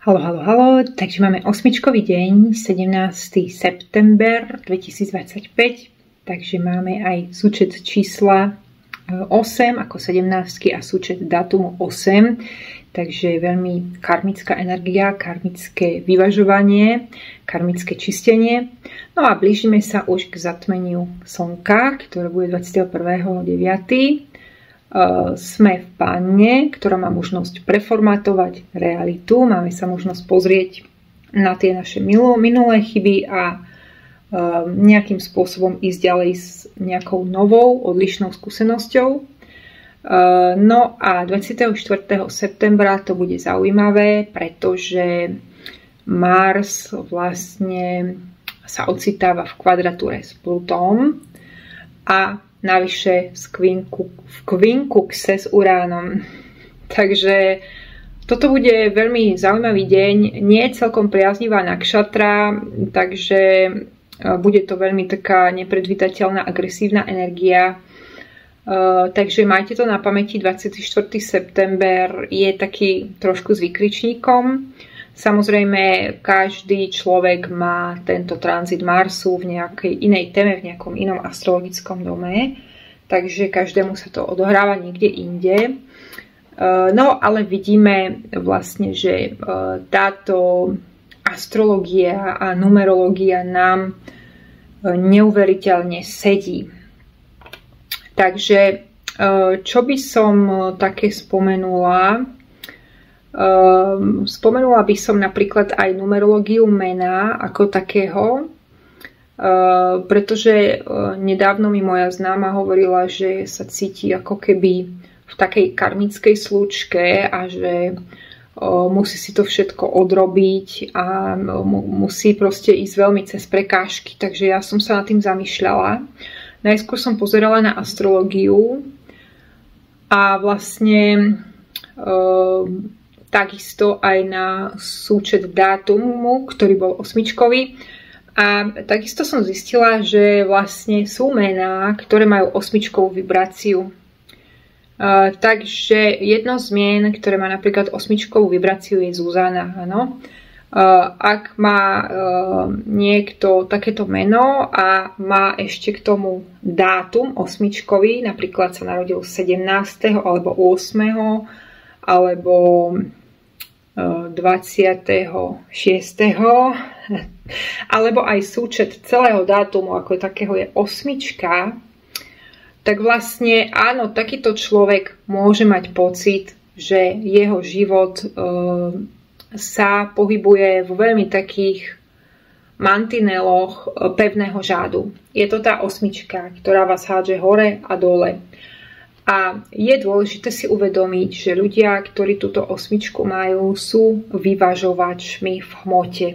Halo, takže máme osmičkový deň, 17. september 2025, takže máme aj súčet čísla 8 ako 17 a súčet dátumu 8, takže veľmi karmická energia, karmické vyvažovanie, karmické čistenie. No a blížime sa už k zatmeniu slnka, ktoré bude 21.9. Sme v Panne, ktorá má možnosť preformátovať realitu. Máme sa možnosť pozrieť na tie naše minulé chyby a nejakým spôsobom ísť ďalej s nejakou novou, odlišnou skúsenosťou. No a 24. septembra to bude zaujímavé, pretože Mars vlastne sa ocitáva v kvadratúre s Plutom a navyše v kvinkukse s Uránom. Takže toto bude veľmi zaujímavý deň. Nie je celkom priaznivá nakšatra, takže bude to veľmi taká nepredvídateľná, agresívna energia. Takže majte to na pamäti, 24. september je taký trošku s vykričníkom. Samozrejme, každý človek má tento tranzit Marsu v nejakej inej téme, v nejakom inom astrologickom dome, takže každému sa to odohráva niekde inde. No, ale vidíme vlastne, že táto astrológia a numerológia nám neuveriteľne sedí. Takže, čo by som také spomenula? Spomenula by som napríklad aj numerológiu mena ako takého, pretože nedávno mi moja známa hovorila, že sa cíti ako keby v takej karmickej slučke a že musí si to všetko odrobiť a musí proste ísť veľmi cez prekážky, takže ja som sa nad tým zamýšľala. Najskôr som pozerala na astrológiu a vlastne takisto aj na súčet dátumu, ktorý bol osmičkový. A takisto som zistila, že vlastne sú mená, ktoré majú osmičkovú vibráciu. Takže jedno z mien, ktoré má napríklad osmičkovú vibráciu, je Zuzana. Áno? Ak má niekto takéto meno a má ešte k tomu dátum osmičkový, napríklad sa narodil 17. alebo 8. alebo 26. alebo aj súčet celého dátumu ako takého je osmička, tak vlastne áno, takýto človek môže mať pocit, že jeho život sa pohybuje vo veľmi takých mantineloch pevného žádu. Je to tá osmička, ktorá vás hádže hore a dole. A je dôležité si uvedomiť, že ľudia, ktorí túto osmičku majú, sú vyvažovačmi v hmote.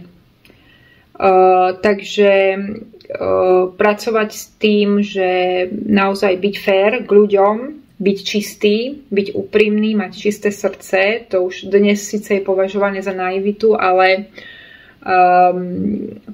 Takže pracovať s tým, že naozaj byť fair k ľuďom, byť čistý, byť úprimný, mať čisté srdce, to už dnes síce je považované za naivitu, ale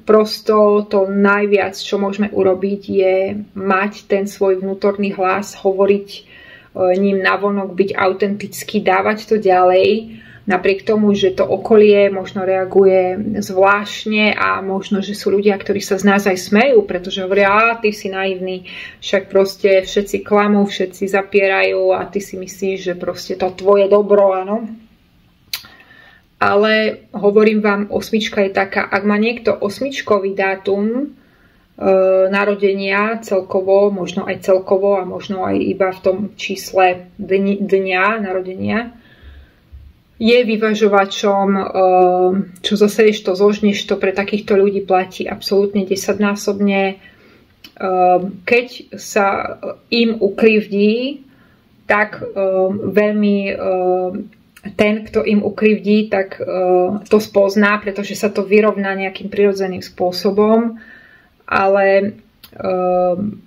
prosto to najviac, čo môžeme urobiť, je mať ten svoj vnútorný hlas, hovoriť ním navonok, byť autentický, dávať to ďalej, napriek tomu, že to okolie možno reaguje zvláštne a možno, že sú ľudia, ktorí sa z nás aj smejú, pretože hovoria, ty si naivný, však proste všetci klamú, všetci zapierajú a ty si myslíš, že proste to tvoje dobro, áno. Ale hovorím vám, osmička je taká, ak má niekto osmičkový dátum narodenia celkovo, možno aj celkovo a možno aj iba v tom čísle dňa narodenia, je vyvažovačom, čo zase to zožneš, to pre takýchto ľudí platí absolútne 10-násobne. Keď sa im ukrivdí, tak veľmi ten, kto im ukrivdí, tak to spozná, pretože sa to vyrovná nejakým prirodzeným spôsobom. Ale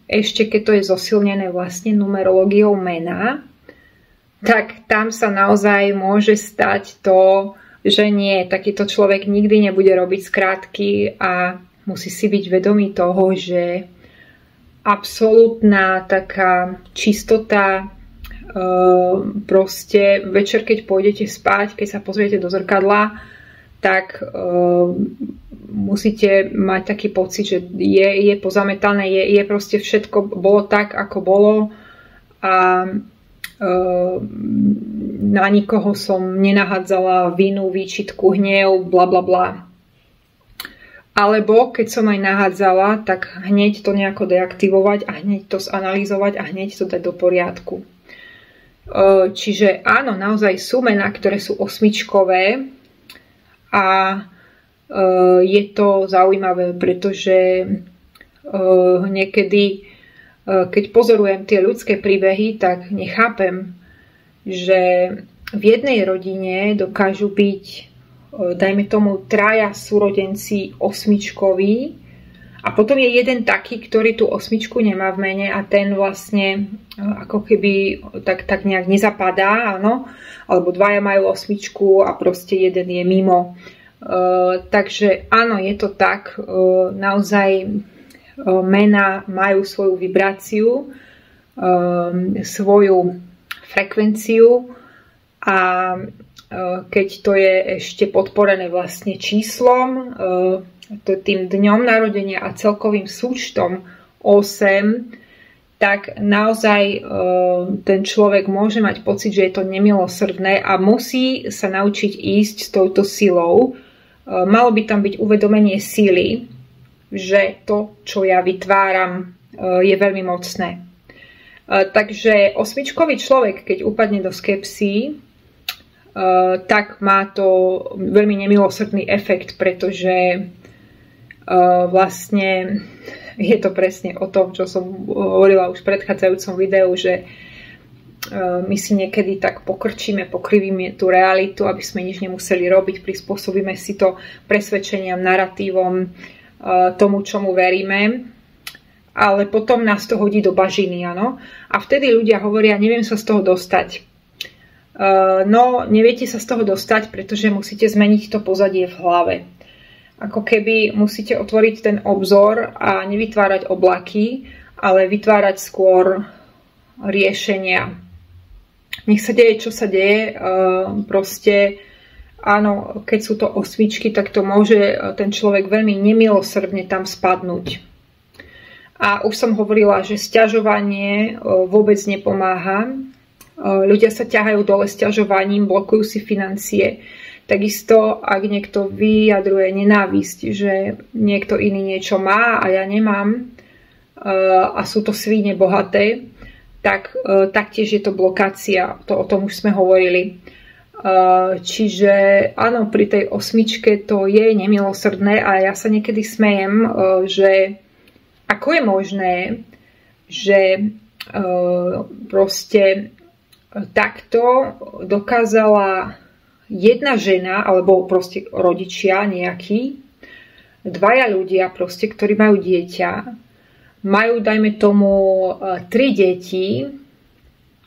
ešte keď to je zosilnené vlastne numerológiou mena, tak tam sa naozaj môže stať to, že nie, takýto človek nikdy nebude robiť skrátky a musí si byť vedomý toho, že absolútna taká čistota, proste večer, keď pôjdete spať, keď sa pozriete do zrkadla, tak musíte mať taký pocit, že je pozametané, je proste všetko bolo tak, ako bolo a na nikoho som nenahádzala vinu, výčitku, hnev, bla bla bla. Alebo keď som aj nahádzala, tak hneď to nejako deaktivovať a hneď to zanalýzovať a hneď to dať do poriadku. Čiže áno, naozaj sú mená, ktoré sú osmičkové a je to zaujímavé, pretože niekedy, keď pozorujem tie ľudské príbehy, tak nechápem, že v jednej rodine dokážu byť, dajme tomu, 3 súrodenci osmičkoví a potom je jeden taký, ktorý tú osmičku nemá v mene a ten vlastne ako keby tak nejak nezapadá, áno, alebo 2 majú osmičku a proste jeden je mimo. Takže áno, je to tak, naozaj mená majú svoju vibráciu, svoju frekvenciu a keď to je ešte podporené vlastne číslom, tým dňom narodenia a celkovým súčtom 8, tak naozaj ten človek môže mať pocit, že je to nemilosrdné a musí sa naučiť ísť s touto silou. Malo by tam byť uvedomenie síly, že to, čo ja vytváram, je veľmi mocné. Takže osmičkový človek, keď upadne do skepsy, tak má to veľmi nemilosrdný efekt, pretože vlastne je to presne o tom, čo som hovorila už v predchádzajúcom videu, že my si niekedy tak pokrčíme, pokrivíme tú realitu, aby sme nič nemuseli robiť, prispôsobíme si to presvedčeniam, naratívom, tomu, čomu veríme, ale potom nás to hodí do bažiny, áno? A vtedy ľudia hovoria, neviem sa z toho dostať. No, neviete sa z toho dostať, pretože musíte zmeniť to pozadie v hlave. Ako keby musíte otvoriť ten obzor a nevytvárať oblaky, ale vytvárať skôr riešenia. Nech sa deje, čo sa deje, proste áno, keď sú to osmičky, tak to môže ten človek veľmi nemilosrdne tam spadnúť. A už som hovorila, že sťažovanie vôbec nepomáha. Ľudia sa ťahajú dole sťažovaním, blokujú si financie. Takisto, ak niekto vyjadruje nenávisť, že niekto iný niečo má a ja nemám a sú to svíne bohaté, tak taktiež je to blokácia. O tom už sme hovorili. Čiže áno, pri tej osmičke to je nemilosrdné a ja sa niekedy smejem, že ako je možné, že proste takto dokázala jedna žena, alebo proste rodičia nejakí, 2 ľudia proste, ktorí majú dieťa, majú, dajme tomu, 3 deti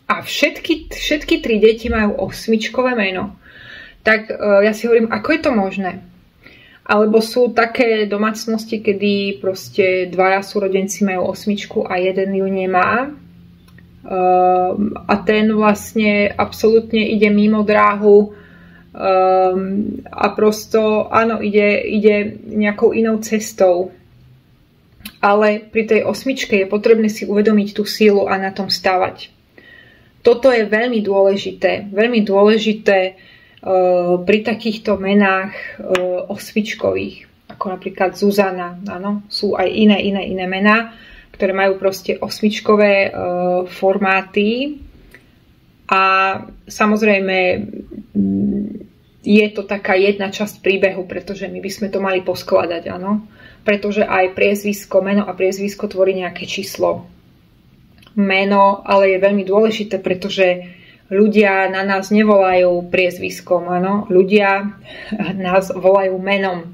a všetky 3 deti majú osmičkové meno. Tak ja si hovorím, ako je to možné? Alebo sú také domácnosti, kedy proste 2 súrodenci majú osmičku a jeden ju nemá. A ten vlastne absolútne ide mimo dráhu a prosto, áno, ide nejakou inou cestou. Ale pri tej osmičke je potrebné si uvedomiť tú sílu a na tom stavať. Toto je veľmi dôležité. Veľmi dôležité pri takýchto menách osmičkových, ako napríklad Zuzana. Áno, sú aj iné mená, ktoré majú proste osmičkové formáty a samozrejme je to taká jedna časť príbehu, pretože my by sme to mali poskladať, áno, pretože aj priezvisko, meno a priezvisko tvorí nejaké číslo. Meno ale je veľmi dôležité, pretože ľudia na nás nevolajú priezviskom, áno, ľudia nás volajú menom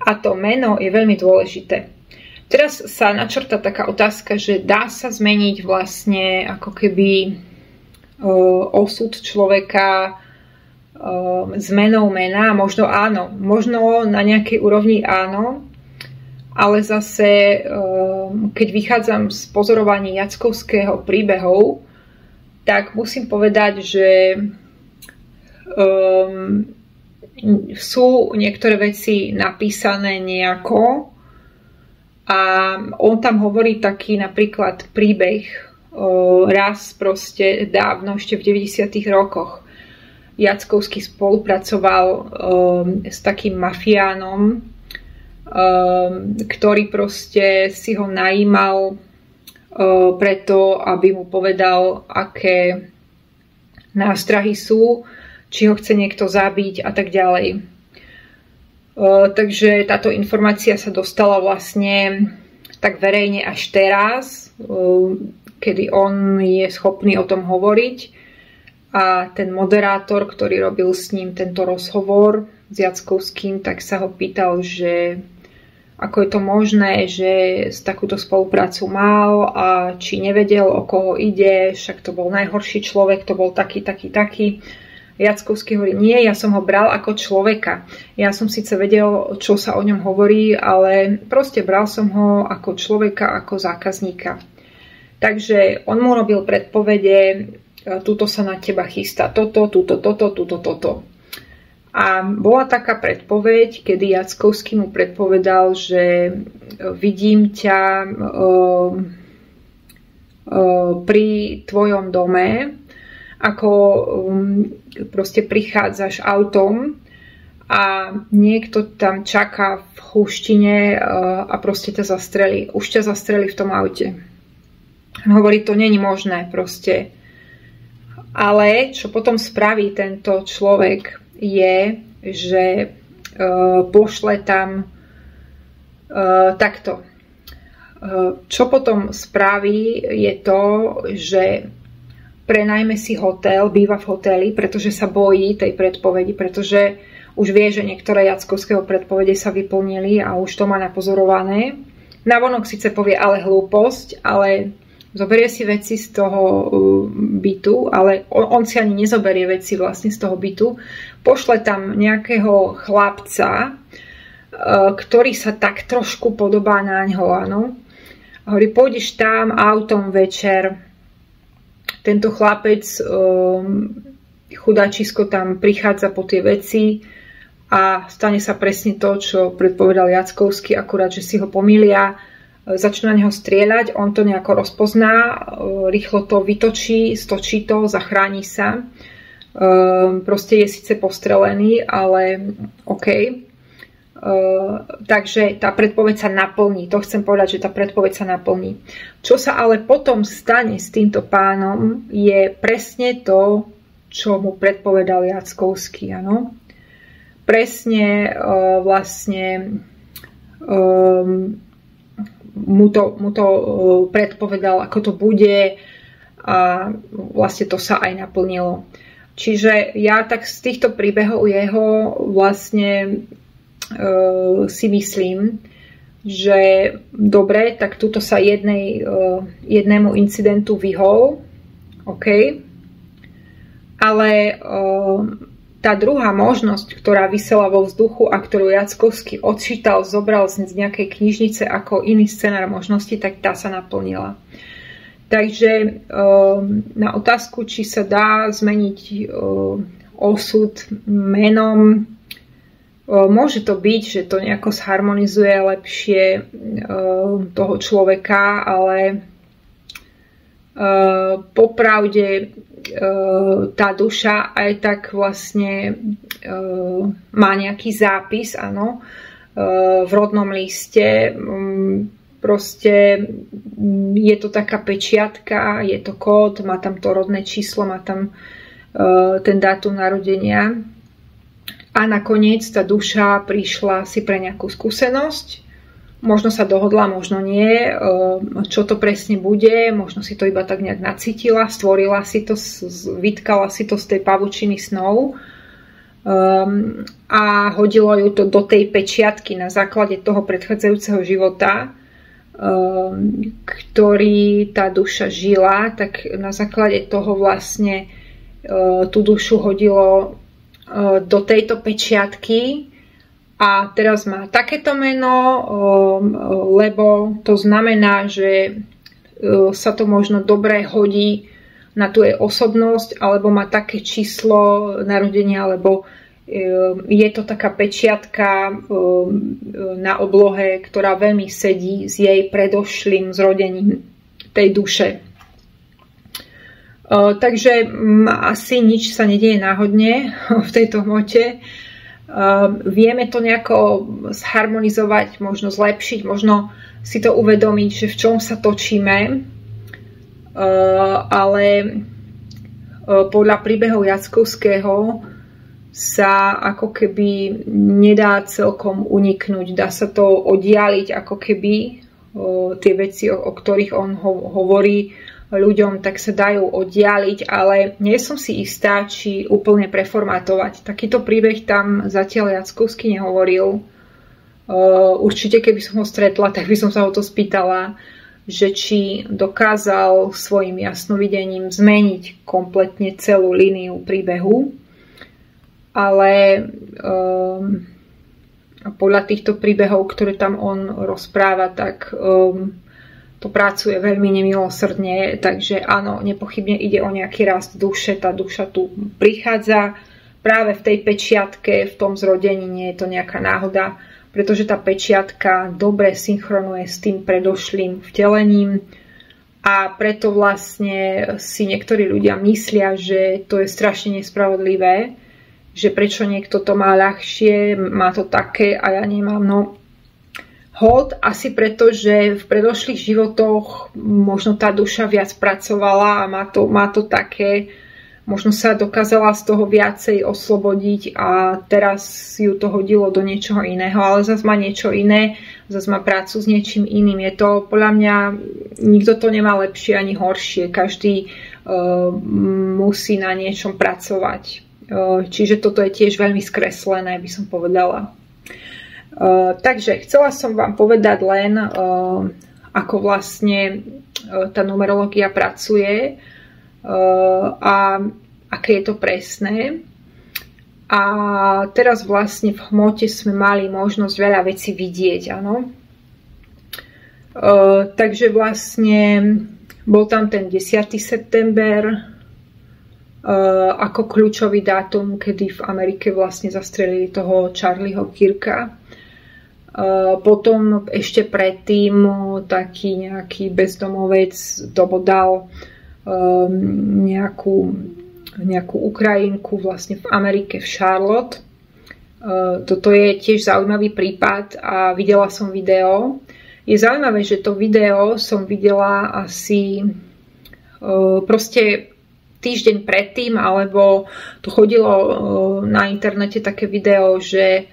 a to meno je veľmi dôležité. Teraz sa načrta taká otázka, že dá sa zmeniť vlastne ako keby osud človeka zmenou mena. Možno áno, možno na nejakej úrovni áno, ale zase keď vychádzam z pozorovaní Jackovského príbehov, tak musím povedať, že sú niektoré veci napísané nejako a on tam hovorí taký napríklad príbeh raz proste dávno, ešte v 90. rokoch. Jackovský spolupracoval s takým mafiánom, ktorý proste si ho najímal preto, aby mu povedal, aké nástrahy sú, či ho chce niekto zabiť a tak ďalej. Takže táto informácia sa dostala vlastne tak verejne až teraz, kedy on je schopný o tom hovoriť a ten moderátor, ktorý robil s ním tento rozhovor s Jackovským, tak sa ho pýtal, že ako je to možné, že takúto spoluprácu mal a či nevedel, o koho ide, však to bol najhorší človek, to bol taký. Jackovský hovorí, nie, ja som ho bral ako človeka. Ja som síce vedel, čo sa o ňom hovorí, ale proste bral som ho ako človeka, ako zákazníka. Takže on mu robil predpovede, tuto sa na teba chystá toto. A bola taká predpoveď, kedy Jackovský mu predpovedal, že vidím ťa pri tvojom dome, ako proste prichádzaš autom a niekto tam čaká v húštine a proste ťa zastrelí. Už ťa zastrelí v tom aute. On hovorí, to není možné proste. Ale čo potom spraví tento človek je, že pošle tam takto. Čo potom spraví je to, že prenajme si hotel, býva v hoteli, pretože sa bojí tej predpovedi, pretože už vie, že niektoré Jackovského predpovede sa vyplnili a už to má napozorované. Navonok síce povie ale hlúposť, ale zoberie si veci z toho bytu, ale on si ani nezoberie veci vlastne z toho bytu. Pošle tam nejakého chlapca, ktorý sa tak trošku podobá na ňo, áno. Hovorí, pôjdeš tam autom večer. Tento chlapec, chudáčisko, tam prichádza po tie veci a stane sa presne to, čo predpovedal Jackovský, akurát, že si ho pomýlia, začnú na neho strieľať, on to nejako rozpozná, rýchlo to vytočí, stočí to, zachráni sa. Proste je síce postrelený, ale OK. Takže tá predpoveď sa naplní. To chcem povedať, že tá predpoveď sa naplní. Čo sa ale potom stane s týmto pánom, je presne to, čo mu predpovedal Jackovský. Ano? Presne vlastne mu to predpovedal, ako to bude a vlastne to sa aj naplnilo. Čiže ja tak z týchto príbehov jeho vlastne si myslím, že dobre, tak tuto sa jednému incidentu vyhol, OK, ale tá druhá možnosť, ktorá visela vo vzduchu a ktorú Jackovský odčítal, zobral z nejakej knižnice ako iný scenár možnosti, tak tá sa naplnila. Takže na otázku, či sa dá zmeniť osud menom, môže to byť, že to nejako zharmonizuje lepšie toho človeka, ale popravde tá duša aj tak vlastne má nejaký zápis, áno, v rodnom liste. Proste je to taká pečiatka, je to kód, má tam to rodné číslo, má tam ten dátum narodenia. A nakoniec tá duša prišla si pre nejakú skúsenosť. Možno sa dohodla, možno nie. Čo to presne bude, možno si to iba tak nejak nacítila, stvorila si to, vytkala si to z tej pavučiny snov a hodilo ju to do tej pečiatky na základe toho predchádzajúceho života, ktorý tá duša žila, tak na základe toho vlastne tú dušu hodilo do tejto pečiatky a teraz má takéto meno, lebo to znamená, že sa to možno dobre hodí na tú jej osobnosť, alebo má také číslo narodenia, alebo Je to taká pečiatka na oblohe, ktorá veľmi sedí s jej predošlým zrodením tej duše. Takže asi nič sa nedieje náhodne v tejto hmote. Vieme to nejako zharmonizovať, možno zlepšiť, možno si to uvedomiť, že v čom sa točíme, ale podľa príbehov Jackovského sa ako keby nedá celkom uniknúť. Dá sa to oddialiť ako keby tie veci, o ktorých on hovorí ľuďom, tak sa dajú oddialiť, ale nie som si istá, či úplne preformátovať. Takýto príbeh tam zatiaľ Jackovský nehovoril. Určite, keby som ho stretla, tak by som sa o to spýtala, že či dokázal svojim jasnovidením zmeniť kompletne celú líniu príbehu. Ale podľa týchto príbehov, ktoré tam on rozpráva, tak to pracuje veľmi nemilosrdne, takže áno, nepochybne ide o nejaký rast duše, tá duša tu prichádza práve v tej pečiatke, v tom zrodení, nie je to nejaká náhoda, pretože tá pečiatka dobre synchronuje s tým predošlým vtelením a preto vlastne si niektorí ľudia myslia, že to je strašne nespravodlivé, že prečo niekto to má ľahšie, má to také a ja nemám. No hold, asi preto, že v predošlých životoch možno tá duša viac pracovala a má to také, možno sa dokázala z toho viacej oslobodiť a teraz ju to hodilo do niečoho iného, ale zase má niečo iné, zase má prácu s niečím iným. Je to podľa mňa, nikto to nemá lepšie ani horšie, každý musí na niečom pracovať. Čiže toto je tiež veľmi skreslené, by som povedala. Takže chcela som vám povedať len, ako vlastne tá numerológia pracuje a aké je to presné. A teraz vlastne v hmote sme mali možnosť veľa vecí vidieť, áno. Takže vlastne bol tam ten 10. september, ako kľúčový dátum, kedy v Amerike vlastne zastrelili toho Charlieho Kirka. Potom ešte predtým taký nejaký bezdomovec dobodal nejakú Ukrajinku vlastne v Amerike, v Charlotte. Toto je tiež zaujímavý prípad a videla som video. Je zaujímavé, že to video som videla asi proste týždeň predtým, alebo to chodilo na internete také video, že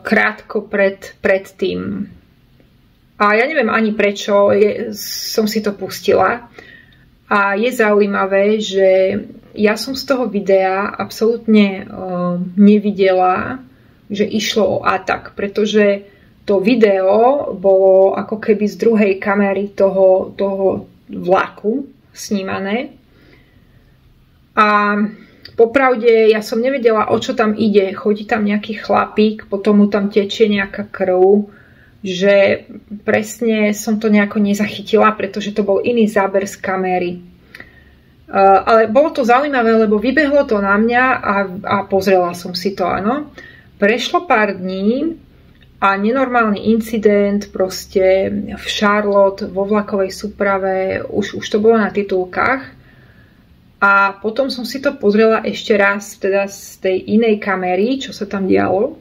krátko pred tým. A ja neviem ani prečo som si to pustila. A je zaujímavé, že ja som z toho videa absolútne nevidela, že išlo o atak, pretože to video bolo ako keby z druhej kamery toho vlaku snímané. A popravde ja som nevedela, o čo tam ide. Chodí tam nejaký chlapík, potom mu tam tečie nejaká krv, že presne som to nejako nezachytila, pretože to bol iný záber z kamery. Ale bolo to zaujímavé, lebo vybehlo to na mňa a pozrela som si to, áno. Prešlo pár dní a nenormálny incident proste v Charlotte, vo vlakovej súprave, už to bolo na titulkách. A potom som si to pozrela ešte raz teda z tej inej kamery, čo sa tam dialo.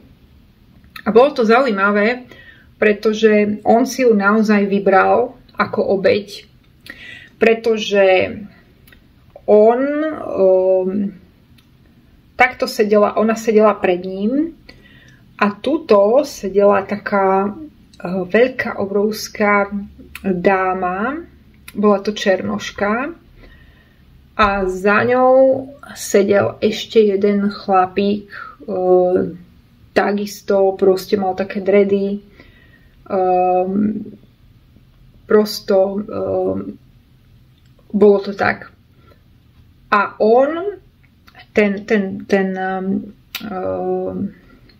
A bolo to zaujímavé, pretože on si ju naozaj vybral ako obeť. Pretože takto sedela, ona sedela pred ním a tuto sedela taká veľká, obrovská dáma, bola to černoška, a za ňou sedel ešte jeden chlapík, takisto proste mal také dredy, bolo to tak. A on, ten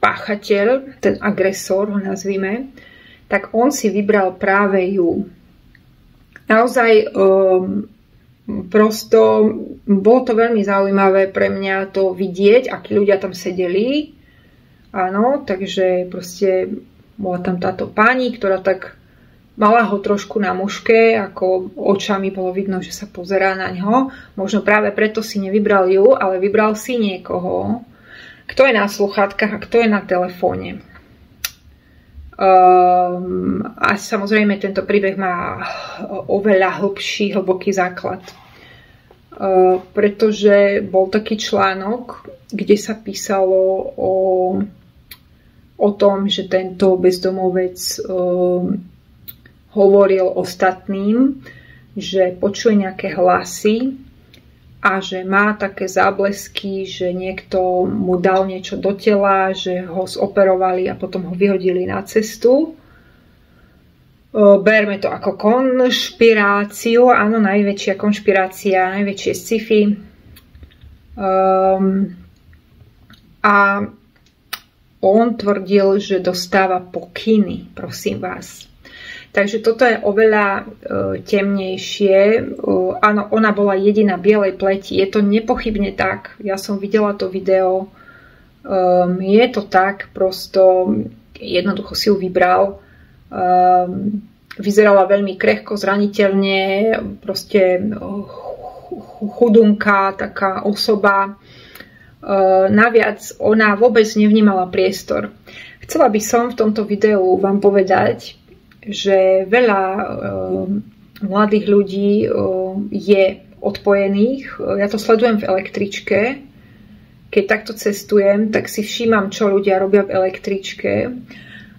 páchateľ, ten agresor ho nazvime, tak on si vybral práve ju. Naozaj prosto bolo to veľmi zaujímavé pre mňa to vidieť, akí ľudia tam sedeli. Áno, takže proste bola tam táto pani, ktorá tak mala ho trošku na muške, ako očami bolo vidno, že sa pozerá na ňo. Možno práve preto si nevybral ju, ale vybral si niekoho, kto je na sluchátkach a kto je na telefóne. A samozrejme tento príbeh má oveľa hlboký základ. Pretože bol taký článok, kde sa písalo o tom, že tento bezdomovec hovoril ostatným, že počuje nejaké hlasy a že má také záblesky, že niekto mu dal niečo do tela, že ho zoperovali a potom ho vyhodili na cestu. Berme to ako konšpiráciu, áno, najväčšia konšpirácia, najväčšie sci-fi. A on tvrdil, že dostáva pokyny, prosím vás. Takže toto je oveľa temnejšie. Áno, ona bola jediná bielej pleti. Je to nepochybne tak. Ja som videla to video. Je to tak, prosto jednoducho si ju vybral. Vyzerala veľmi krehko, zraniteľne, proste chudunká taká osoba. Naviac ona vôbec nevnímala priestor. Chcela by som v tomto videu vám povedať, že veľa mladých ľudí je odpojených. Ja to sledujem v električke. Keď takto cestujem, tak si všímam, čo ľudia robia v električke.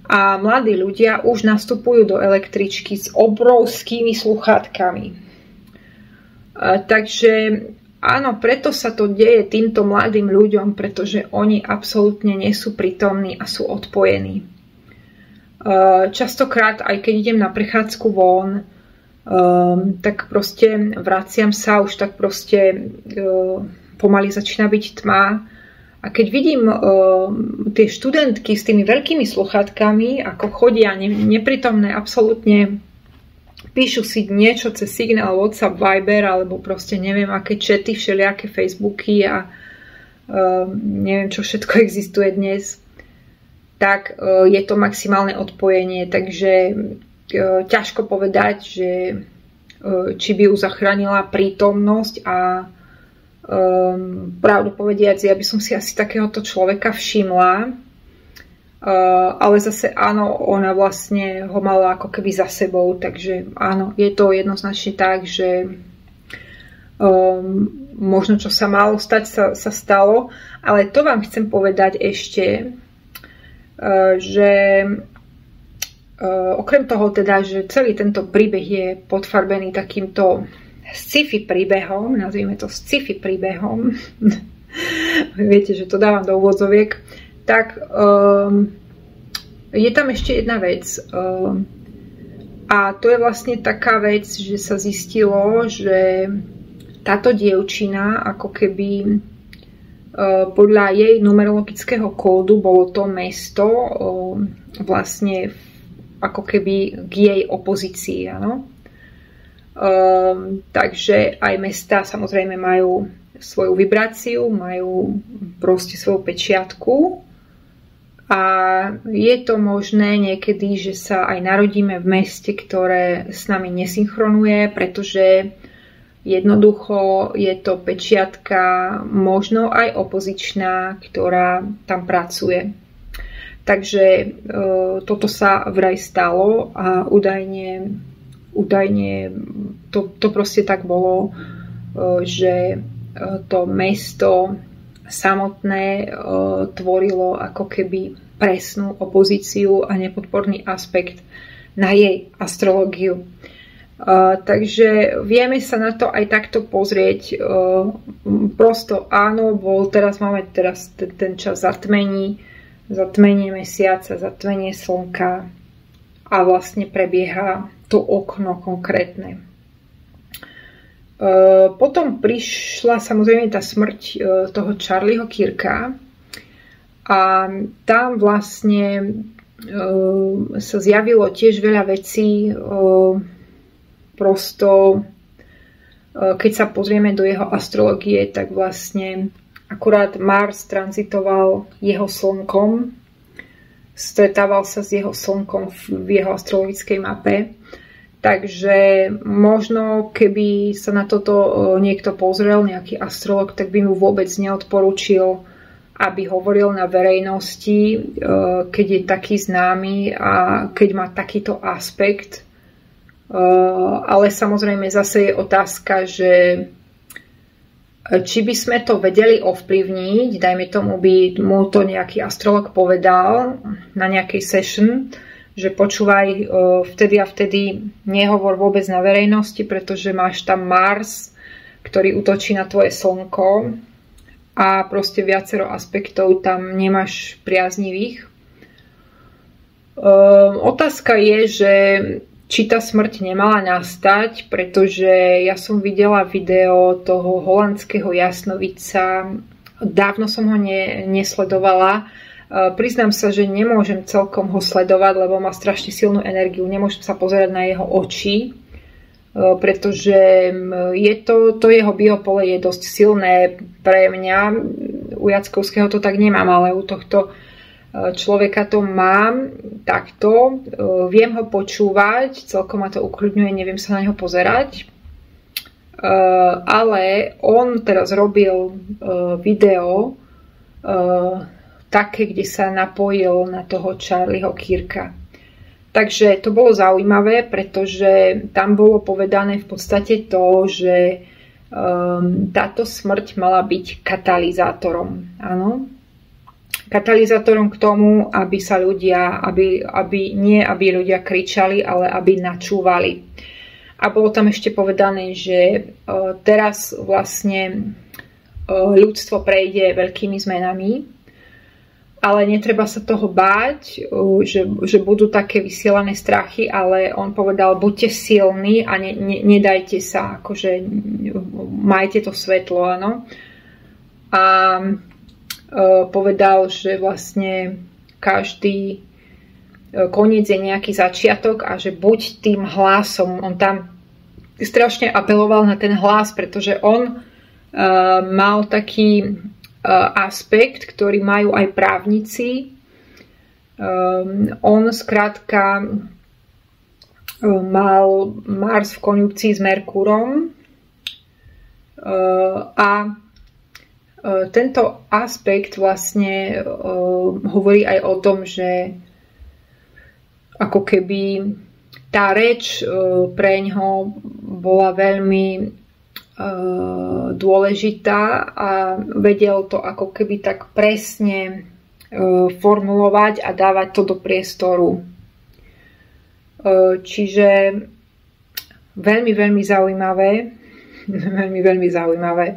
A mladí ľudia už nastupujú do električky s obrovskými sluchátkami. Takže áno, preto sa to deje týmto mladým ľuďom, pretože oni absolútne nie sú prítomní a sú odpojení. Častokrát, aj keď idem na prechádzku von, tak proste vraciam sa, už tak proste pomaly začína byť tma. A keď vidím tie študentky s tými veľkými sluchátkami, ako chodia neprítomné, absolútne píšu si niečo cez Signál, WhatsApp, Viber, alebo proste neviem aké chaty, všelijaké Facebooky a neviem, čo všetko existuje dnes, tak je to maximálne odpojenie. Takže ťažko povedať, že či by ju zachránila prítomnosť a pravdu povediac, ja by som si asi takéhoto človeka všimla, ale zase áno, ona vlastne ho mala ako keby za sebou, takže áno, je to jednoznačne tak, že možno čo sa malo stať, sa stalo, ale to vám chcem povedať ešte, že okrem toho teda, že celý tento príbeh je podfarbený takýmto sci-fi príbehom, nazvime to sci-fi príbehom, viete, že to dávam do úvodzoviek, tak je tam ešte jedna vec a to je vlastne taká vec, že sa zistilo, že táto dievčina ako keby podľa jej numerologického kódu bolo to mesto vlastne ako keby k jej opozícii, áno. Takže aj mestá samozrejme majú svoju vibráciu, majú proste svoju pečiatku a je to možné niekedy, že sa aj narodíme v meste, ktoré s nami nesynchronuje, pretože jednoducho je to pečiatka možno aj opozičná, ktorá tam pracuje. Takže toto sa vraj stalo a údajne to proste tak bolo, že to mesto samotné tvorilo ako keby presnú opozíciu a nepodporný aspekt na jej astrológiu. Takže vieme sa na to aj takto pozrieť. Prosto áno, máme teraz ten čas zatmenie mesiaca, zatmenie slnka a vlastne prebieha to okno konkrétne. Potom prišla samozrejme tá smrť toho Charlieho Kirka a tam vlastne sa zjavilo tiež veľa vecí prosto keď sa pozrieme do jeho astrológie, tak vlastne akurát Mars tranzitoval jeho slnkom, stretával sa s jeho slnkom v jeho astrologickej mape. Takže možno, keby sa na toto niekto pozrel, nejaký astrolog, tak by mu vôbec neodporúčil, aby hovoril na verejnosti, keď je taký známy a keď má takýto aspekt. Ale samozrejme zase je otázka, že či by sme to vedeli ovplyvniť, dajme tomu, by mu to nejaký astrolog povedal na nejakej session, že počúvaj, vtedy a vtedy nehovor vôbec na verejnosti, pretože máš tam Mars, ktorý útočí na tvoje slnko a proste viacero aspektov tam nemáš priaznivých. Otázka je, že či tá smrť nemala nastať, pretože ja som videla video toho holandského jasnovidca, dávno som ho nesledovala. Priznám sa, že nemôžem celkom ho sledovať, lebo má strašne silnú energiu. Nemôžem sa pozerať na jeho oči, pretože to jeho biopole je dosť silné pre mňa. U Jackovského to tak nemám, ale u tohto človeka to mám takto. Viem ho počúvať, celkom ma to ukľudňuje, neviem sa na neho pozerať. Ale on teraz robil video také, kde sa napojil na toho Charlieho Kirka. Takže to bolo zaujímavé, pretože tam bolo povedané v podstate to, že táto smrť mala byť katalizátorom. Áno? Katalizátorom k tomu, aby sa ľudia, aby ľudia kričali, ale aby načúvali. A bolo tam ešte povedané, že teraz vlastne ľudstvo prejde veľkými zmenami, ale netreba sa toho báť, že budú také vysielané strachy, ale on povedal, buďte silní a nedajte sa, akože majte to svetlo, áno. A povedal, že vlastne každý koniec je nejaký začiatok a že buď tým hlasom, on tam strašne apeloval na ten hlas, pretože on mal taký aspekt, ktorý majú aj právnici. On skrátka mal Mars v konjunkcii s Merkúrom a tento aspekt vlastne hovorí aj o tom, že ako keby tá reč pre ňoho bola veľmi dôležitá a vedel to ako keby tak presne formulovať a dávať to do priestoru. Čiže veľmi, veľmi zaujímavé. Veľmi, veľmi zaujímavé.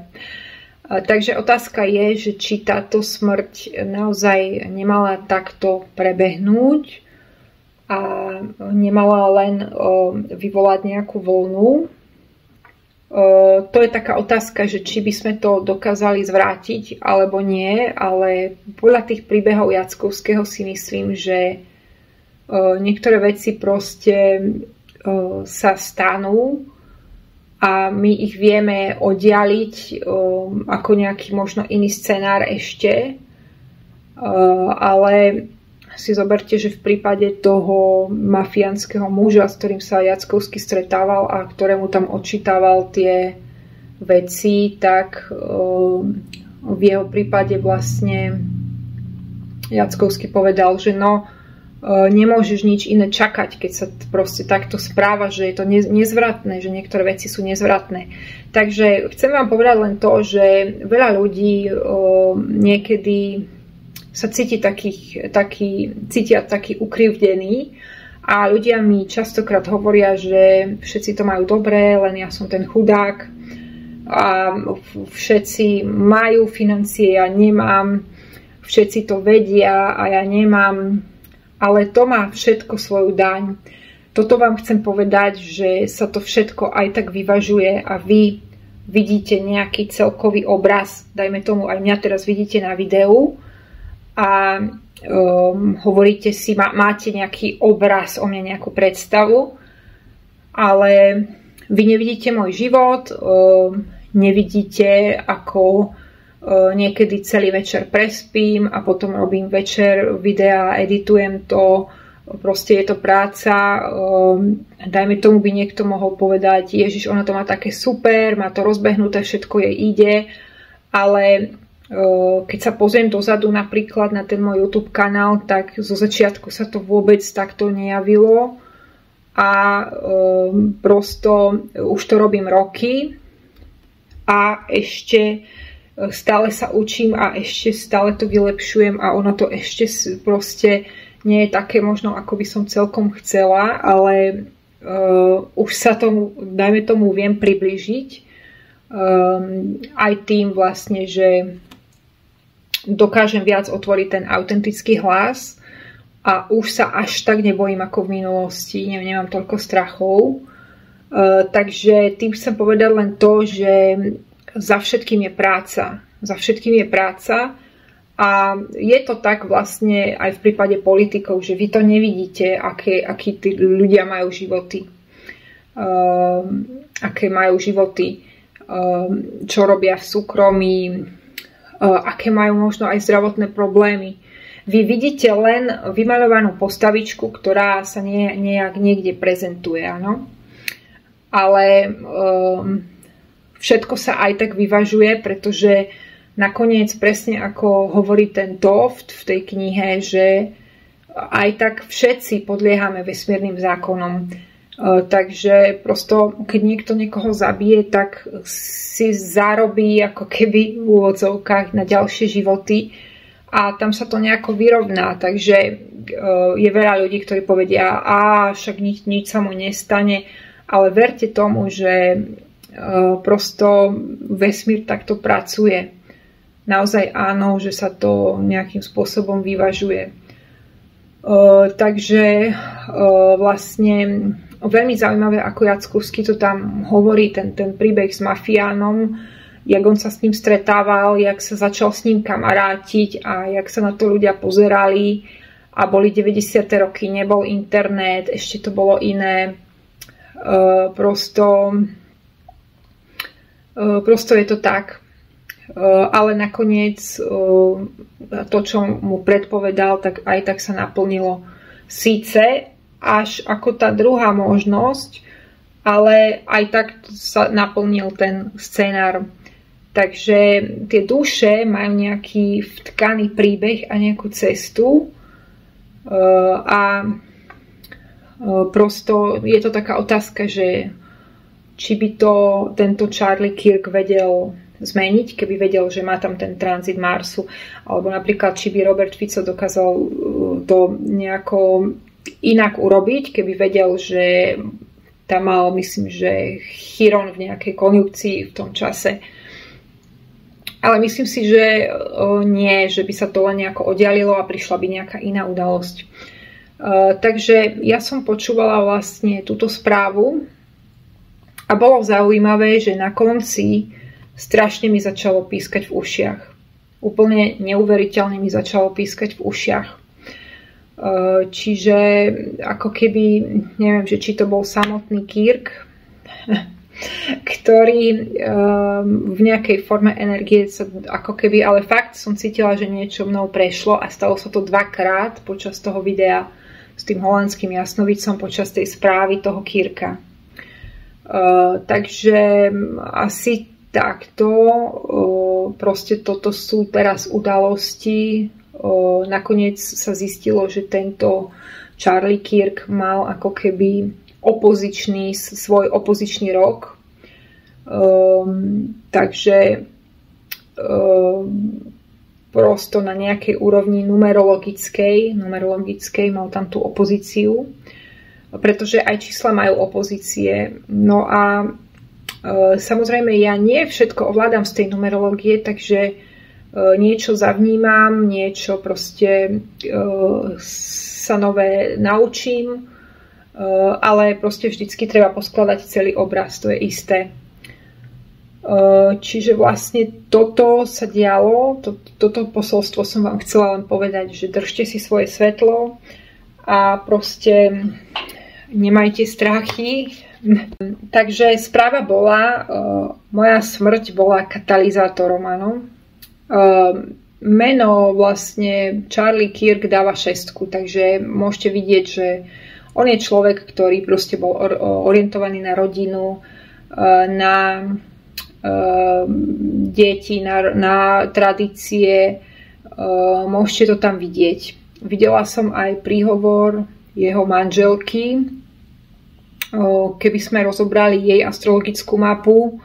Takže otázka je, že či táto smrť naozaj nemala takto prebehnúť a nemala len vyvolať nejakú vlnu. To je taká otázka, že či by sme to dokázali zvrátiť alebo nie, ale podľa tých príbehov Jackovského si myslím, že niektoré veci proste sa stanú a my ich vieme oddialiť ako nejaký možno iný scenár ešte, ale si zoberte, že v prípade toho mafiánskeho muža, s ktorým sa Jackovský stretával a ktorému tam odčítával tie veci, tak v jeho prípade vlastne Jackovský povedal, že nemôžeš nič iné čakať, keď sa proste takto správa, že je to nezvratné, že niektoré veci sú nezvratné. Takže chcem vám povedať len to, že veľa ľudí niekedy sa cítia taký ukrivdený a ľudia mi častokrát hovoria, že všetci to majú dobré, len ja som ten chudák a všetci majú financie, ja nemám, všetci to vedia a ja nemám, ale to má všetko svoju daň. Toto vám chcem povedať, že sa to všetko aj tak vyvažuje a vy vidíte nejaký celkový obraz, dajme tomu aj mňa teraz vidíte na videu, a hovoríte si, máte nejaký obraz o mne, nejakú predstavu, ale vy nevidíte môj život, nevidíte, ako niekedy celý večer prespím a potom robím večer videa, editujem to, proste je to práca. Dajme tomu, by niekto mohol povedať, Ježiš, ona to má také super, má to rozbehnuté, všetko jej ide, ale keď sa pozriem dozadu napríklad na ten môj YouTube kanál, tak zo začiatku sa to vôbec takto nejavilo a prosto už to robím roky a ešte stále sa učím a ešte stále to vylepšujem a ono to ešte proste nie je také možno, ako by som celkom chcela, ale už sa tomu, dajme tomu, viem priblížiť aj tým vlastne, že dokážem viac otvoriť ten autentický hlas a už sa až tak nebojím ako v minulosti, nemám toľko strachov. Takže tým chcem povedať len to, že za všetkým je práca. Za všetkým je práca a je to tak vlastne aj v prípade politikov, že vy to nevidíte, akí tí ľudia majú životy. Aké majú životy, čo robia v súkromí, aké majú možno aj zdravotné problémy. Vy vidíte len vymaľovanú postavičku, ktorá sa nejak niekde prezentuje, áno? Ale všetko sa aj tak vyvažuje, pretože nakoniec presne ako hovorí ten Toft v tej knihe, že aj tak všetci podliehame vesmírnym zákonom. Takže prosto, keď niekto niekoho zabije, tak si zarobí ako keby v úvodzovkách na ďalšie životy a tam sa to nejako vyrovná. Takže je veľa ľudí, ktorí povedia, však nič sa mu nestane, ale verte tomu, že prosto vesmír takto pracuje. Naozaj áno, že sa to nejakým spôsobom vyvažuje. Takže vlastne veľmi zaujímavé, ako Jackovský to tam hovorí, ten príbeh s mafiánom, jak on sa s ním stretával, jak sa začal s ním kamarátiť a jak sa na to ľudia pozerali a boli 90. roky, nebol internet, ešte to bolo iné. Prosto je to tak. Ale nakoniec to, čo mu predpovedal, tak aj tak sa naplnilo. Síce až ako tá druhá možnosť, ale aj tak sa naplnil ten scenár. Takže tie duše majú nejaký vtkaný príbeh a nejakú cestu a prosto je to taká otázka, že či by to tento Charlie Kirk vedel zmeniť, keby vedel, že má tam ten tranzit Marsu, alebo napríklad, či by Robert Fico dokázal to nejako inak urobiť, keby vedel, že tam mal, myslím, že Chiron v nejakej konjunkcii v tom čase. Ale myslím si, že nie, že by sa to len nejako oddialilo a prišla by nejaká iná udalosť. Takže ja som počúvala vlastne túto správu a bolo zaujímavé, že na konci strašne mi začalo pískať v ušiach. Úplne neuveriteľne mi začalo pískať v ušiach. Čiže ako keby, neviem, že či to bol samotný Kirk, ktorý v nejakej forme energie sa ako keby, ale fakt som cítila, že niečo mnou prešlo a stalo sa to dvakrát počas toho videa s tým holandským jasnovicom, počas tej správy toho Kirka. Takže asi takto, proste toto sú teraz udalosti. Nakoniec sa zistilo, že tento Charlie Kirk mal ako keby svoj opozičný rok. Takže prosto na nejakej úrovni numerologickej mal tam tú opozíciu, pretože aj čísla majú opozície. No a samozrejme ja nie všetko ovládam z tej numerológie, takže niečo zavnímam, niečo proste sa nové naučím, ale proste vždycky treba poskladať celý obraz, to je isté. Čiže vlastne toto sa dialo, toto posolstvo som vám chcela len povedať, že držte si svoje svetlo a proste nemajte strachy, Takže správa bola, moja smrť bola katalizátorom, áno. Meno vlastne Charlie Kirk dáva 6, takže môžete vidieť, že on je človek, ktorý proste bol orientovaný na rodinu, na deti, na tradície. Môžete to tam vidieť. Videla som aj príhovor jeho manželky. Keby sme rozobrali jej astrologickú mapu,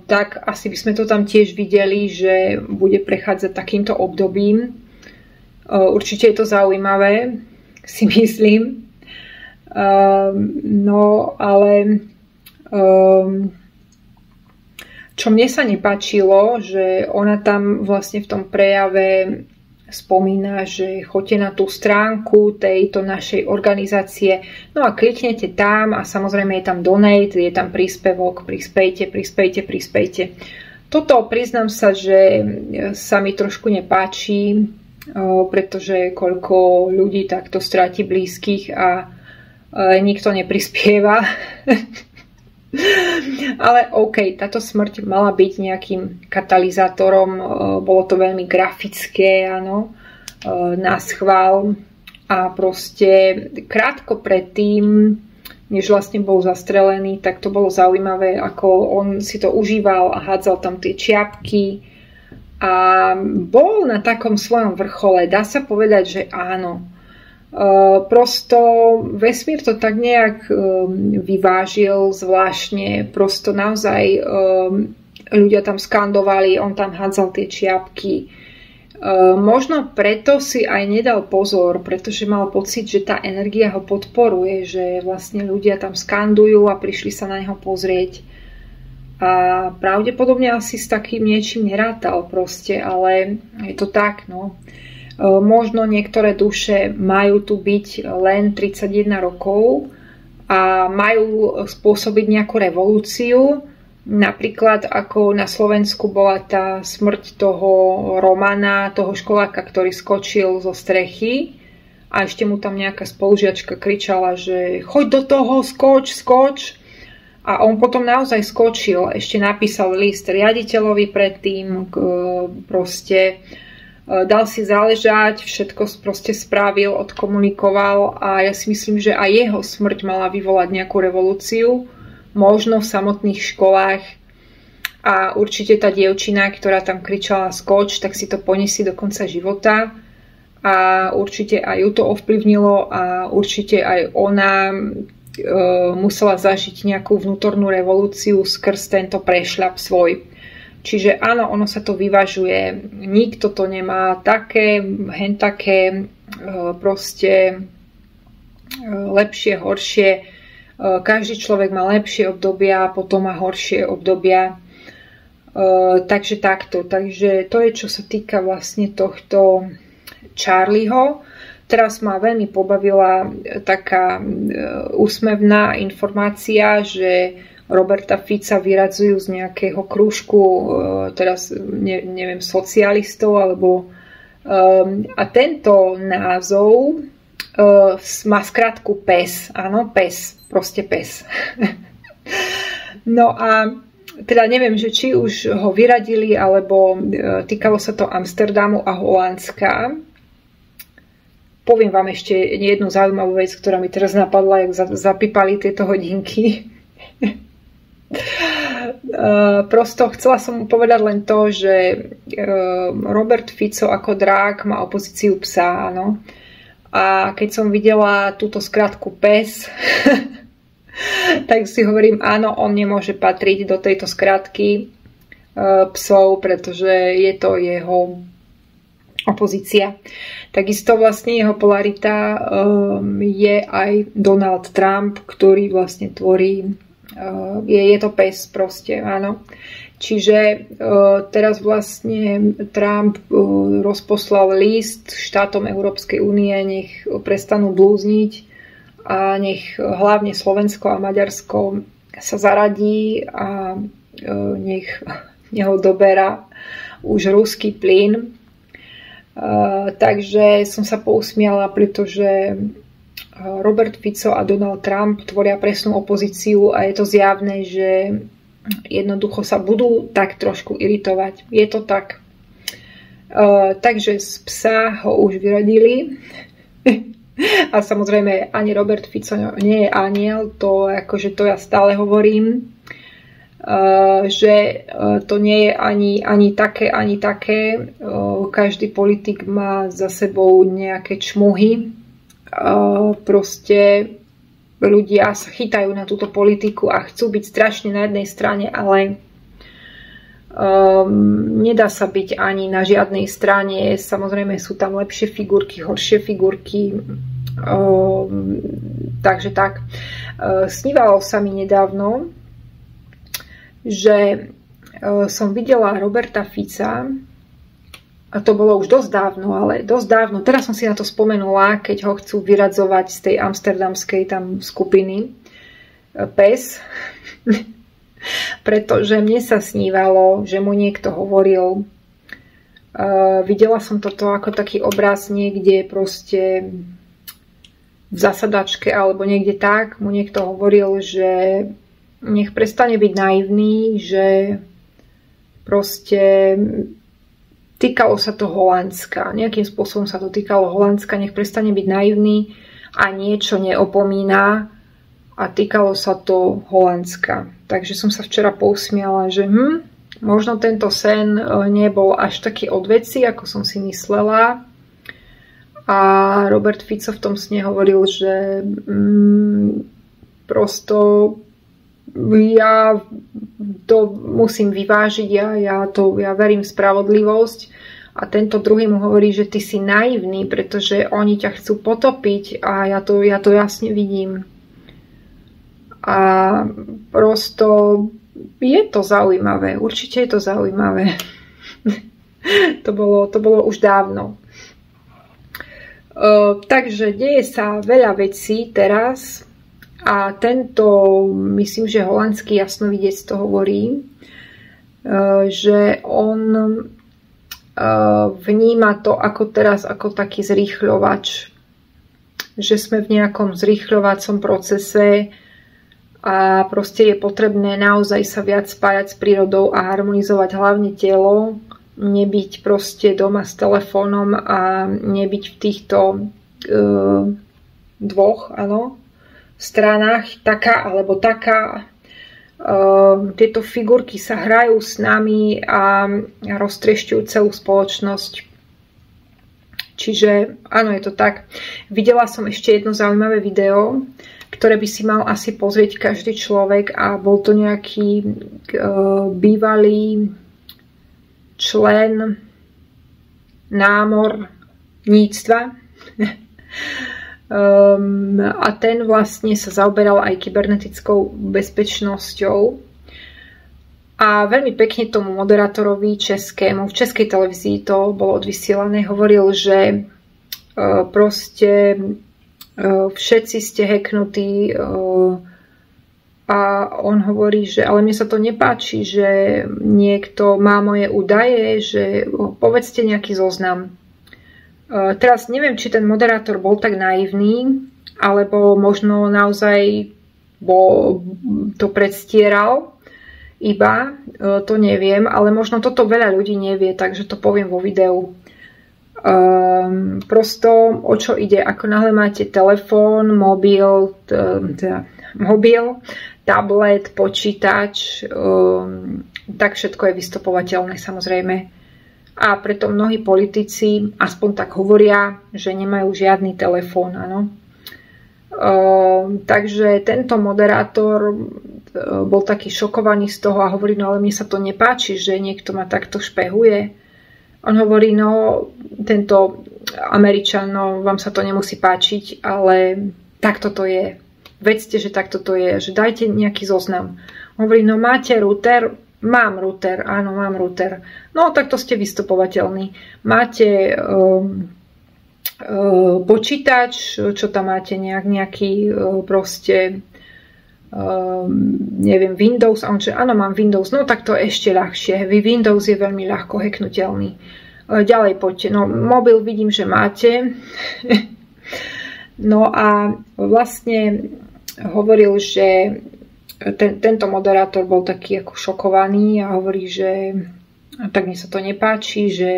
tak asi by sme to tam tiež videli, že bude prechádzať takýmto obdobím. Určite je to zaujímavé, si myslím. No ale čo mne sa nepáčilo, že ona tam vlastne v tom prejave spomína, že choďte na tú stránku tejto našej organizácie, no a kliknete tam a samozrejme je tam donate, je tam príspevok, prispejte. Toto priznám sa, že sa mi trošku nepáči, pretože koľko ľudí takto stráti blízkych a nikto neprispieva. Ale OK, táto smrť mala byť nejakým katalizátorom, bolo to veľmi grafické, áno, na schvál a proste krátko predtým, než vlastne bol zastrelený, tak to bolo zaujímavé, ako on si to užíval a hádzal tam tie čiapky a bol na takom svojom vrchole, dá sa povedať, že áno. Prosto vesmír to tak nejak vyvážil zvláštne, prosto naozaj ľudia tam skandovali, on tam hádzal tie čiapky. Možno preto si aj nedal pozor, pretože mal pocit, že tá energia ho podporuje, že vlastne ľudia tam skandujú a prišli sa na neho pozrieť. A pravdepodobne asi s takým niečím nerátal proste, ale je to tak, no. Možno niektoré duše majú tu byť len 31 rokov a majú spôsobiť nejakú revolúciu. Napríklad ako na Slovensku bola tá smrť toho Romana, toho školáka, ktorý skočil zo strechy a ešte mu tam nejaká spolužiačka kričala, že choď do toho, skoč. A on potom naozaj skočil, ešte napísal list riaditeľovi predtým, proste dal si záležať, všetko proste spravil, odkomunikoval a ja si myslím, že aj jeho smrť mala vyvolať nejakú revolúciu, možno v samotných školách a určite tá dievčina, ktorá tam kričala skoč, tak si to poniesie do konca života a určite aj ju to ovplyvnilo a určite aj ona musela zažiť nejakú vnútornú revolúciu skrz tento prešľap svoj. Čiže áno, ono sa to vyvažuje. Nikto to nemá také, také, proste lepšie, horšie. Každý človek má lepšie obdobia, potom má horšie obdobia. Takže takto. Takže to je, čo sa týka vlastne tohto Charlieho. Teraz ma veľmi pobavila taká úsmevná informácia, že Roberta Fica vyradzujú z nejakého krúžku, teraz neviem, socialistov, alebo a tento názov má skratku PES, áno, PES, proste PES. No a teda neviem, že či už ho vyradili, alebo týkalo sa to Amsterdamu a Holandska. Poviem vám ešte jednu zaujímavú vec, ktorá mi teraz napadla, jak zapípali tieto hodinky. Prosto chcela som mu povedať len to, že Robert Fico ako drák má opozíciu psa, áno. A keď som videla túto skratku PES, tak si hovorím, áno, on nemôže patriť do tejto skratky psov, pretože je to jeho opozícia. Takisto vlastne jeho polarita je aj Donald Trump, ktorý vlastne tvorí je to PES proste, áno. Čiže teraz vlastne Trump rozposlal list štátom Európskej únie, nech prestanú blúzniť a nech hlavne Slovensko a Maďarsko sa zaradí a nech neodoberá už ruský plyn. Takže som sa pousmiala, pretože Robert Fico a Donald Trump tvoria presnú opozíciu a je to zjavné, že jednoducho sa budú tak trošku iritovať. Je to tak. Takže z psa ho už vyradili. A samozrejme ani Robert Fico nie je aniel, to ja stále hovorím, že to nie je ani také, ani také. Každý politik má za sebou nejaké čmuhy. Proste ľudia sa chytajú na túto politiku a chcú byť strašne na jednej strane, ale nedá sa byť ani na žiadnej strane. Samozrejme sú tam lepšie figurky, horšie figurky, takže tak. Snívalo sa mi nedávno, že som videla Roberta Fica, a to bolo už dosť dávno, ale dosť dávno, teraz som si na to spomenula, keď ho chcú vyradzovať z tej amsterdamskej tam skupiny PES, pretože mne sa snívalo, že mu niekto hovoril, videla som toto ako taký obraz niekde proste v zasadačke alebo niekde tak, mu niekto hovoril, že nech prestane byť naivný, že proste týkalo sa to Holandska. Nejakým spôsobom sa to týkalo Holandska. Nech prestane byť naivný a niečo neopomína. A týkalo sa to Holandska. Takže som sa včera pousmiala, že možno tento sen nebol až taký od veci, ako som si myslela. A Robert Fico v tom sne hovoril, že prosto ja to musím vyvážiť, ja verím v spravodlivosť a tento druhý mu hovorí, že ty si naivný, pretože oni ťa chcú potopiť a ja to jasne vidím. A prosto je to zaujímavé, určite je to zaujímavé. to bolo už dávno. Takže deje sa veľa vecí teraz. A tento, myslím, že holandský jasnovidec to hovorí, že on vníma to ako teraz ako taký zrýchľovač. Že sme v nejakom zrýchľovacom procese a proste je potrebné naozaj sa viac spájať s prírodou a harmonizovať hlavne telo, nebyť proste doma s telefónom a nebyť v týchto dvoch, áno, stranách, taká alebo taká. Tieto figurky sa hrajú s nami a roztriešťujú celú spoločnosť. Čiže áno, je to tak. Videla som ešte jedno zaujímavé video, ktoré by si mal asi pozrieť každý človek a bol to nejaký bývalý člen námorníctva. A ten vlastne sa zaoberal aj kybernetickou bezpečnosťou a veľmi pekne tomu moderátorovi českému, v českej televízii to bolo odvysielané, hovoril, že proste všetci ste hacknutí a on hovorí, že ale mne sa to nepáči, že niekto má moje údaje, že povedzte nejaký zoznam. Teraz neviem, či ten moderátor bol tak naivný, alebo možno naozaj to predstieral iba, to neviem, ale možno toto veľa ľudí nevie, takže to poviem vo videu. Prosto o čo ide, ako náhle máte telefón, mobil, tablet, počítač, tak všetko je vystopovateľné samozrejme. A preto mnohí politici aspoň tak hovoria, že nemajú žiadny telefón, áno. Takže tento moderátor bol taký šokovaný z toho a hovorí, no ale mne sa to nepáči, že niekto ma takto špehuje. On hovorí, no tento Američan, no vám sa to nemusí páčiť, ale takto to je. Vedzte, že takto to je, že dajte nejaký zoznam. On hovorí, no máte router? Mám router, áno, mám router. No, tak to ste vystupovateľní. Máte počítač, čo tam máte, nejaký proste, neviem, Windows. A on že, áno, mám Windows. No, tak to je ešte ľahšie. Windows je veľmi ľahko hacknutelný. Ďalej poďte. No, mobil vidím, že máte. No a vlastne hovoril, že tento moderátor bol taký ako šokovaný a hovorí, že tak mi sa to nepáči, že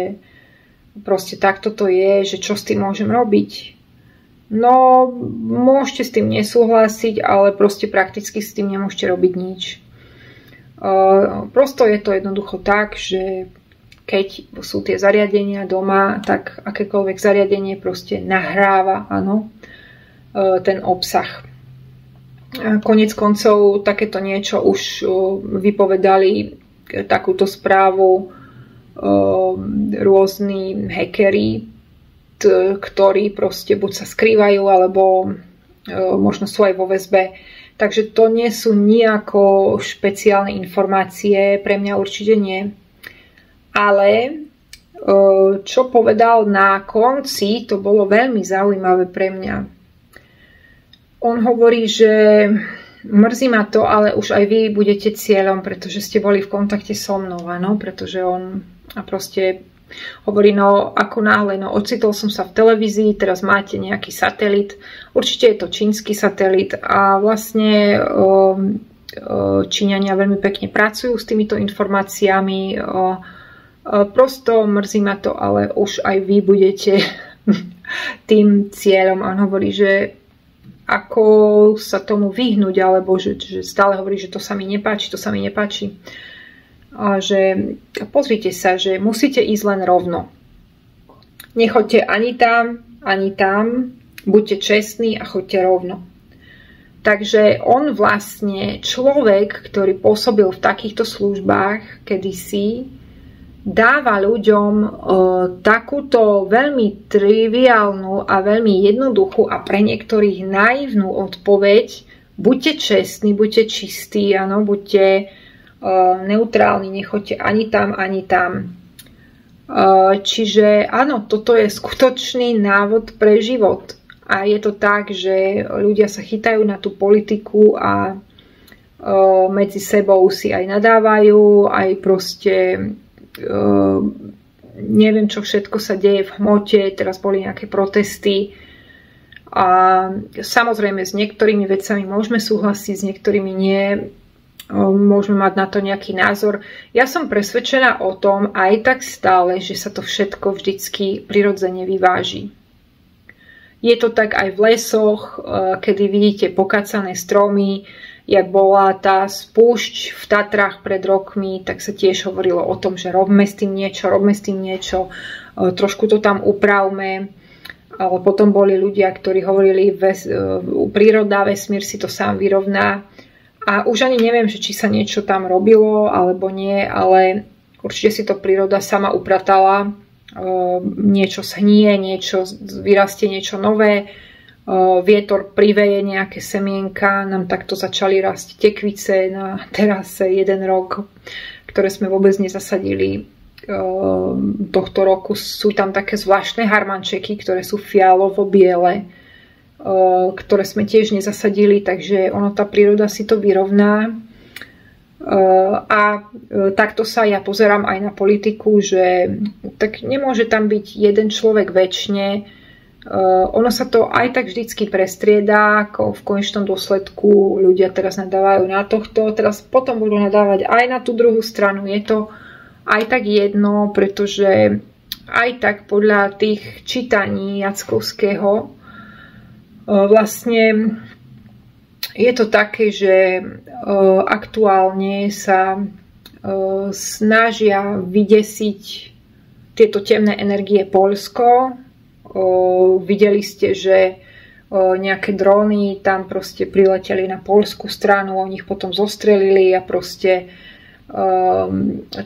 proste takto to je, že čo s tým môžem robiť. No, môžete s tým nesúhlasiť, ale proste prakticky s tým nemôžete robiť nič. Prosto je to jednoducho tak, že keď sú tie zariadenia doma, tak akékoľvek zariadenie proste nahráva, áno, ten obsah. Koniec koncov takéto niečo už vypovedali takúto správu rôzni hackeri, ktorí proste buď sa skrývajú, alebo možno sú aj vo väzbe. Takže to nie sú nejako špeciálne informácie, pre mňa určite nie. Ale čo povedal na konci, to bolo veľmi zaujímavé pre mňa. On hovorí, že mrzí ma to, ale už aj vy budete cieľom, pretože ste boli v kontakte so mnou, áno, pretože on proste hovorí, no ako náhle, no ocitol som sa v televízii, teraz máte nejaký satelit, určite je to čínsky satelit a vlastne Číňania veľmi pekne pracujú s týmito informáciami, prosto mrzí ma to, ale už aj vy budete tým cieľom. On hovorí, že ako sa tomu vyhnúť, alebo že stále hovorí, že to sa mi nepáči, to sa mi nepáči. A že pozrite sa, že musíte ísť len rovno. Nechoďte ani tam, buďte čestní a choďte rovno. Takže on vlastne, človek, ktorý pôsobil v takýchto službách kedysi, dáva ľuďom takúto veľmi triviálnu a veľmi jednoduchú a pre niektorých naivnú odpoveď: buďte čestní, buďte čistí, áno, buďte neutrálni, nechoďte ani tam. Čiže áno, toto je skutočný návod pre život. A je to tak, že ľudia sa chytajú na tú politiku a medzi sebou si aj nadávajú, aj proste neviem, čo všetko sa deje v hmote, teraz boli nejaké protesty a samozrejme s niektorými vecami môžeme súhlasiť, s niektorými nie, môžeme mať na to nejaký názor. Ja som presvedčená o tom aj tak stále, že sa to všetko vždycky prirodzene vyváži. Je to tak aj v lesoch, kedy vidíte pokacané stromy. Jak bola tá spúšť v Tatrách pred rokmi, tak sa tiež hovorilo o tom, že robme s tým niečo, trošku to tam upravme. Ale potom boli ľudia, ktorí hovorili, príroda, vesmír si to sám vyrovná. A už ani neviem, že či sa niečo tam robilo alebo nie, ale určite si to príroda sama upratala. Niečo zhnie, niečo vyrastie, niečo nové. Vietor priveje nejaké semienka, nám takto začali rásť tekvice na terase 1 rok, ktoré sme vôbec nezasadili. Tohto roku sú tam také zvláštne harmančeky, ktoré sú fialovo-biele, ktoré sme tiež nezasadili, takže tá príroda si to vyrovná. A takto sa ja pozerám aj na politiku, že tak nemôže tam byť jeden človek večne. Ono sa to aj tak vždycky prestriedá, ako v konečnom dôsledku ľudia teraz nadávajú na tohto, teraz potom budú nadávať aj na tú druhú stranu. Je to aj tak jedno, pretože aj tak podľa tých čítaní Jackovského vlastne je to také, že aktuálne sa snažia vydesiť tieto temné energie Poľsko. Videli ste, že nejaké dróny tam proste prileteli na poľskú stranu, oni ich potom zostrelili a proste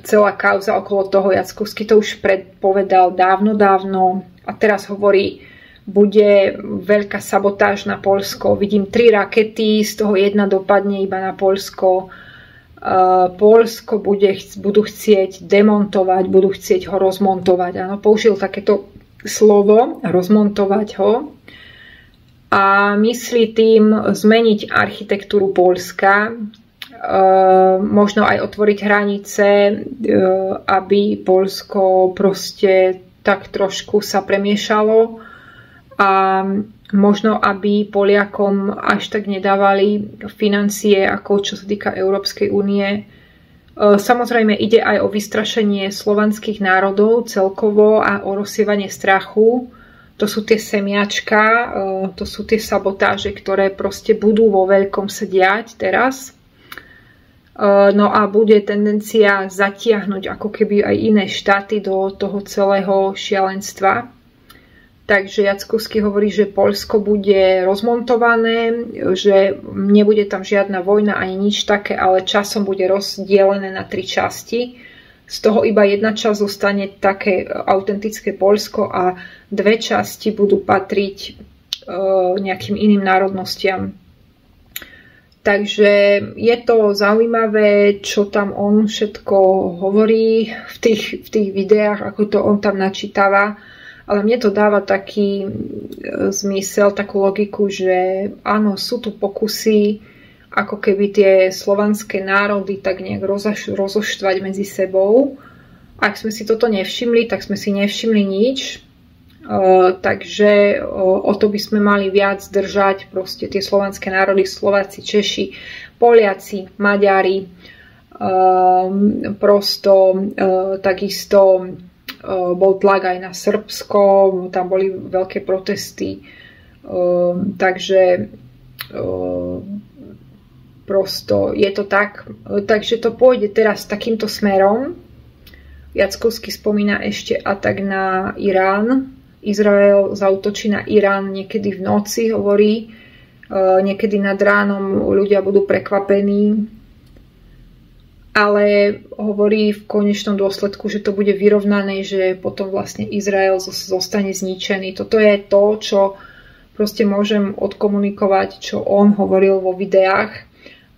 celá kauza okolo toho, Jackovský to už predpovedal dávno a teraz hovorí, bude veľká sabotáž na Poľsko. Vidím 3 rakety, z toho 1 dopadne iba na Poľsko. Poľsko budú chcieť demontovať, budú chcieť ho rozmontovať. Áno, použil takéto slovo, rozmontovať ho, a myslí tým zmeniť architektúru Poľska, možno aj otvoriť hranice, aby Poľsko proste tak trošku sa premiešalo a možno aby Poliakom až tak nedávali financie, ako čo sa týka Európskej únie. Samozrejme ide aj o vystrašenie slovanských národov celkovo a o rozsievanie strachu. To sú tie semiačka, to sú tie sabotáže, ktoré proste budú vo veľkom sa diať teraz. No a bude tendencia zatiahnuť ako keby aj iné štáty do toho celého šialenstva. Takže Jackovský hovorí, že Poľsko bude rozmontované, že nebude tam žiadna vojna ani nič také, ale časom bude rozdelené na 3 časti. Z toho iba jedna časť zostane také autentické Poľsko a 2 časti budú patriť nejakým iným národnostiam. Takže je to zaujímavé, čo tam on všetko hovorí v tých videách, ako to on tam načítava. Ale mne to dáva taký zmysel, takú logiku, že áno, sú tu pokusy, ako keby tie slovanské národy tak nejak rozoštvať medzi sebou. Ak sme si toto nevšimli, tak sme si nevšimli nič. Takže o to by sme mali viac držať proste tie slovanské národy, Slováci, Češi, Poliaci, Maďari, takisto bol tlak aj na Srbsko, tam boli veľké protesty, takže prosto je to tak. Takže to pôjde teraz takýmto smerom. Jackovský spomína ešte atak na Irán. Izrael zaútočí na Irán niekedy v noci, hovorí. Niekedy nad ránom ľudia budú prekvapení. Ale hovorí v konečnom dôsledku, že to bude vyrovnané, že potom vlastne Izrael zostane zničený. Toto je to, čo proste môžem odkomunikovať, čo on hovoril vo videách.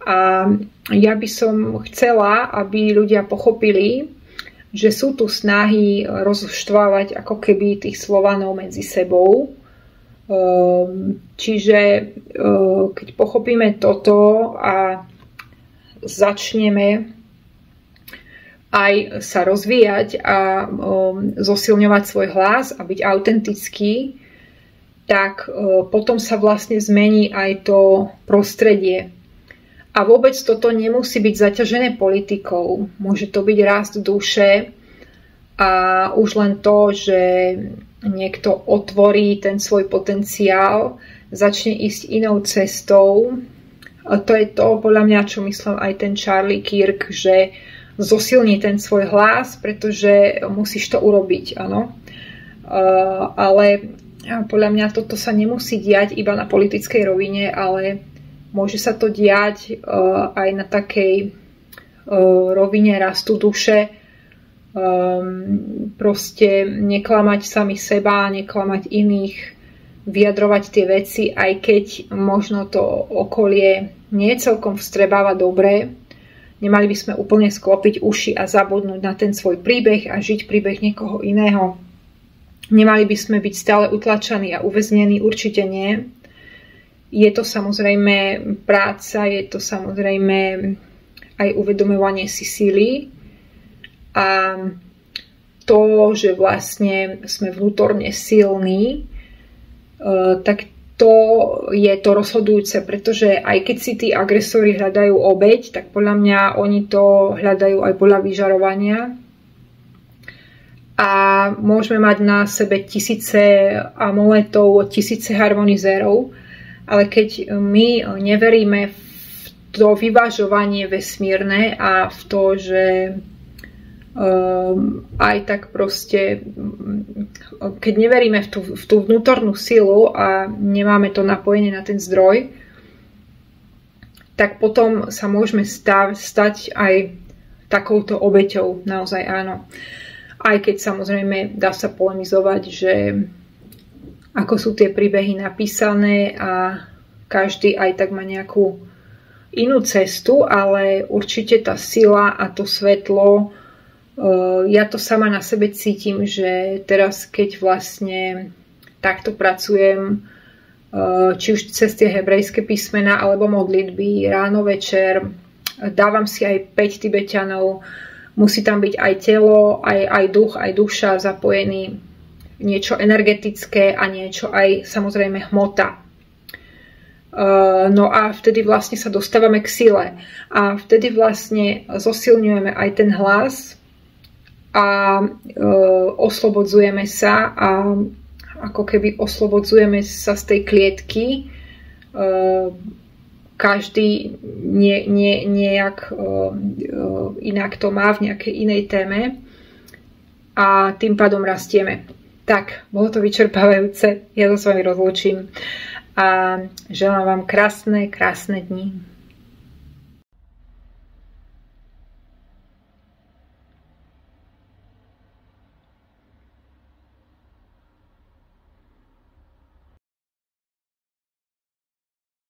A ja by som chcela, aby ľudia pochopili, že sú tu snahy rozštvávať ako keby tých Slovanov medzi sebou. Čiže keď pochopíme toto a začneme aj sa rozvíjať a zosilňovať svoj hlas a byť autentický, tak potom sa vlastne zmení aj to prostredie. A vôbec toto nemusí byť zaťažené politikou. Môže to byť rast duše a už len to, že niekto otvorí ten svoj potenciál, začne ísť inou cestou. A to je to, podľa mňa, čo myslel aj ten Charlie Kirk, že zosilní ten svoj hlas, pretože musíš to urobiť, áno. Ale podľa mňa toto sa nemusí diať iba na politickej rovine, ale môže sa to diať aj na takej rovine rastu duše. Proste neklamať sami seba, neklamať iných, vyjadrovať tie veci, aj keď možno to okolie nie celkom vstrebáva dobre. Nemali by sme úplne sklopiť uši a zabudnúť na ten svoj príbeh a žiť príbeh niekoho iného. Nemali by sme byť stále utlačaní a uväznení, určite nie. Je to samozrejme práca, je to samozrejme aj uvedomovanie si síly a to, že vlastne sme vnútorne silní, tak to je to rozhodujúce, pretože aj keď si tí agresori hľadajú obeť, tak podľa mňa oni to hľadajú aj podľa vyžarovania. A môžeme mať na sebe tisíce amuletov, tisíce harmonizérov, ale keď my neveríme v to vyvažovanie vesmírne a v to, že aj tak proste, keď neveríme v tú vnútornú silu a nemáme to napojenie na ten zdroj, tak potom sa môžeme stať aj takouto obeťou, naozaj áno. Aj keď samozrejme dá sa polemizovať, že ako sú tie príbehy napísané a každý aj tak má nejakú inú cestu, ale určite tá sila a to svetlo, ja to sama na sebe cítim, že teraz keď vlastne takto pracujem, či už cez tie hebrejské písmená alebo modlitby, ráno, večer, dávam si aj 5 Tibeťanov, musí tam byť aj telo, aj duch, aj duša zapojený. niečo energetické a niečo aj samozrejme hmota. No a vtedy vlastne sa dostávame k sile a vtedy vlastne zosilňujeme aj ten hlas a oslobodzujeme sa a ako keby oslobodzujeme sa z tej klietky. Každý nejak inak to má v nejakej inej téme a tým pádom rastieme. Tak, bolo to vyčerpávajúce. Ja sa s vami rozlúčim a želám vám krásne dni.